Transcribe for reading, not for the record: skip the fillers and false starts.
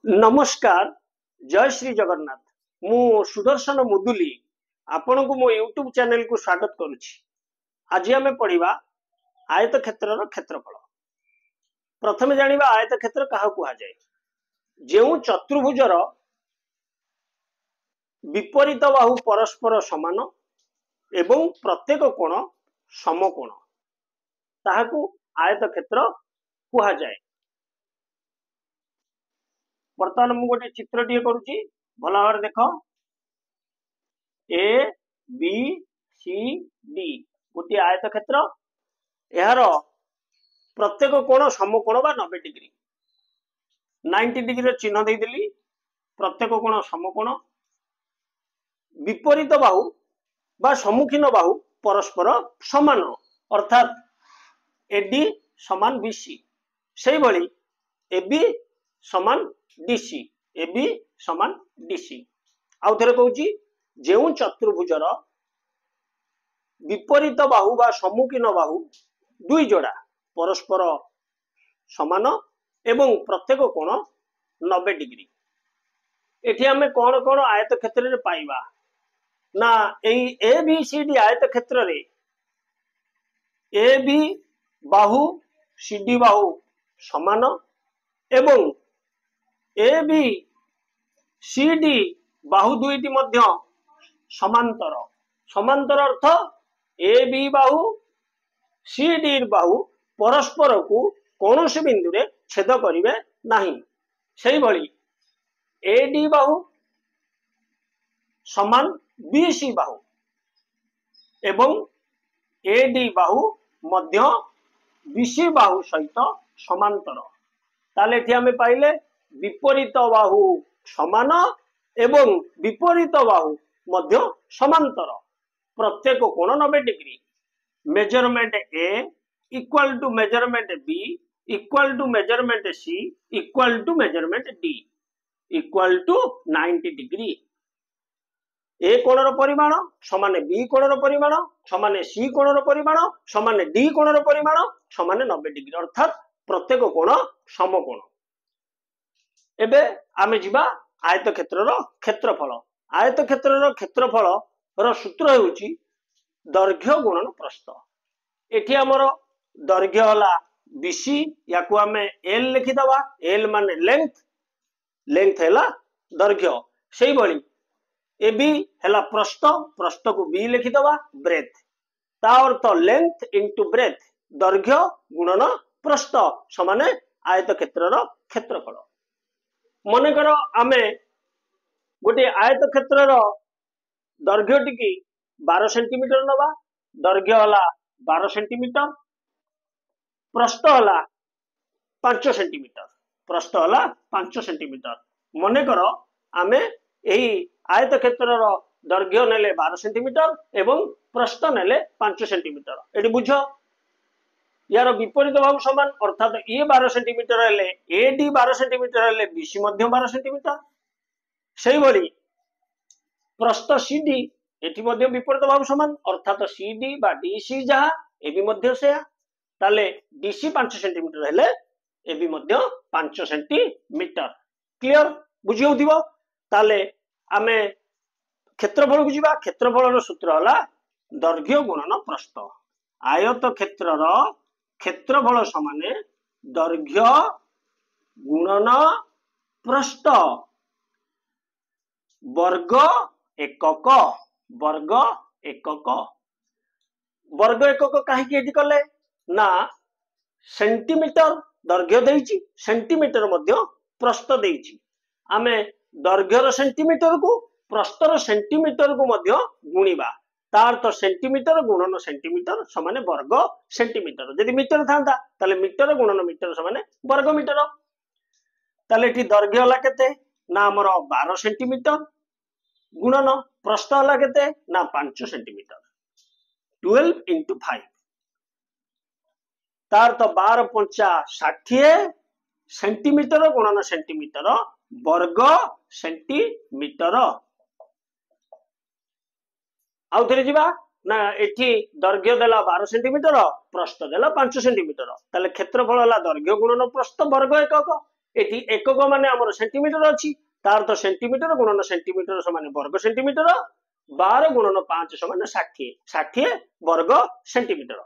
नमस्कार जय श्री जगन्नाथ मु सुदर्शन मुदुली आपण को मो यूट्यूब चैनल को स्वागत करुछि। आज आम पढ़ा आयत क्षेत्र क्षेत्रफल। प्रथमे जानिबा आयत क्षेत्र कहा कुहा जाए। जेउ चतुर्भुजर विपरीत बाहु परस्पर समान एवं प्रत्येक कोण समकोण ताहाकू आयत क्षेत्र कुहा जाए। बर्तमान मु गोटे चित्र टी करुची भल भाव देख ए बी सी डी गोटे आयत क्षेत्र यार प्रत्येक कोण समकोण बा 90 डिग्री 90 डिग्री चिन्ह देदेली। प्रत्येक कोण समकोण विपरीत बाहु बा सम्मुखीन बाहु परस्पर समान अर्थात एडी समान बीसी से भली एबी समान डीसी एबी समान डीसी। आउ थे कहूँ जेउ चतुर्भुजर विपरीत बाहु बा सम्मुखीन बाहु दुई जोड़ा परस्पर समान एवं प्रत्येक कोण 90 डिग्री। एठी आमे कौन कौन आयत क्षेत्र रे पाइबा ना ए बी सी डी आयत क्षेत्र रे A B Bahu C D बाहु समान एवं ए बी सी डी बाहु दुईटी मध्य समांतर। समांतर अर्थ A B Bahu C D बाहु परस्पर को कौन से बिंदु रे छेद करिवे नाही। सेही भली ए डी बाहु समान बी सी बाहु एवं A D Bahu Madhya B C बाहु सहित समांतर। ताले एठी आमे पाइले विपरीत बाहु समान एवं विपरीत बाहु मध्य समांतर प्रत्येक कोण 90 degree. Measurement A equal to measurement B equal to measurement C equal to measurement D equal to 90 degree. A कोणर परिमाण समान बी कोणर परिमाण समान सी कोणर परिमाण समान डी कोणर परिमाण समान 90 डिग्री अर्थात प्रत्येक कोण समकोण। एबे आमे जिबा आयत क्षेत्रर क्षेत्रफल। आयत क्षेत्रर क्षेत्रफल र सूत्र हेउची दैर्घ्य गुणन प्रस्थ। एठी हमर दैर्घ्य हला बीसी याकू आमे एल लिखि दबा। एल माने लेंथ लेंथ हैला दैर्घ्य। सेही भली एबी हैला प्रस्थ प्रस्थ को बी लिखि दबा। ब्रेथ ता अर्थ लेंथ इनटू ब्रेथ दैर्घ्य गुणन प्रस्थ समान आयत क्षेत्रर क्षेत्रफल। मन कर आमे गोटे आयत क्षेत्रर दैर्घ्य टिकी 12 सेंटीमीटर नबा। दैर्घ्य हला 12 सेंटीमीटर प्रस्थ हला 5 सेंटीमीटर प्रस्थ हला 5 सेंटीमीटर। मन कर आमे एही आयत क्षेत्रर दैर्घ्य नेले 12 सेंटीमीटर एवं प्रस्थ नेले 5 सेंटीमीटर। एटी बुझ यार विपरीत बाहु समान अर्थात ये 12 सेंटीमीटर हेले ए डी 12 सेंटीमीटर हेले बीसी मध्य 12 सेंटीमीटर। सेही भली प्रस्थ सी डी एटी मध्य विपरीत बाहु समान अर्थात सी डी बा डीसी जहा एबी मध्य सेया ताले डीसी 5 सेंटीमीटर हेले एबी मध्य 5 सेंटीमीटर। क्लियर बुझी होथिबो। ताले आमे क्षेत्रफल को जिबा। क्षेत्रफल सूत्र हला दैर्घ्य गुणन प्रस्थ। आयत क्षेत्रर क्षेत्रफल समान दैर्घ्य गुणन प्रस्थ वर्ग एकक वर्ग एकक। वर्ग एकक कहीं एटी कले ना सेंटीमीटर दैर्घ्य देइची सेंटीमीटर मध्य प्रस्थ देइची। आमे दैर्घ्यर सेंटीमीटर को प्रस्थर सेंटीमीटर को मध्य गुणिबा तार तो सेंटीमीटर गुणन सेंटीमीटर समान वर्ग सेंटीमीटर। यदि मीटर था ताले मीटर गुणन मीटर समान वर्ग मीटर। ताले एठी दैर्घ्य हला केते ना हमर 12 सेंटीमीटर गुणन प्रस्थ हला केते ना 5 सेंटीमीटर 12 into 5 तार तो 12 पंचा 60 सेंटीमीटर गुणन सेंटीमीटर वर्ग सेंटीमीटर। आउ थे जा ना एठी दैर्घ्य देला 12 सेंटीमीटर प्रस्थ देला 5 सेंटीमीटर ताले क्षेत्रफल हला दैर्घ्य गुणन प्रस्थ वर्ग एकक। एटी एकक माने हमर सेंटीमीटर अछि तार तो सेंटीमीटर गुणन सेंटीमीटर समान वर्ग सेंटीमीटर 12 गुणन 5 समान 60 वर्ग सेंटीमीटर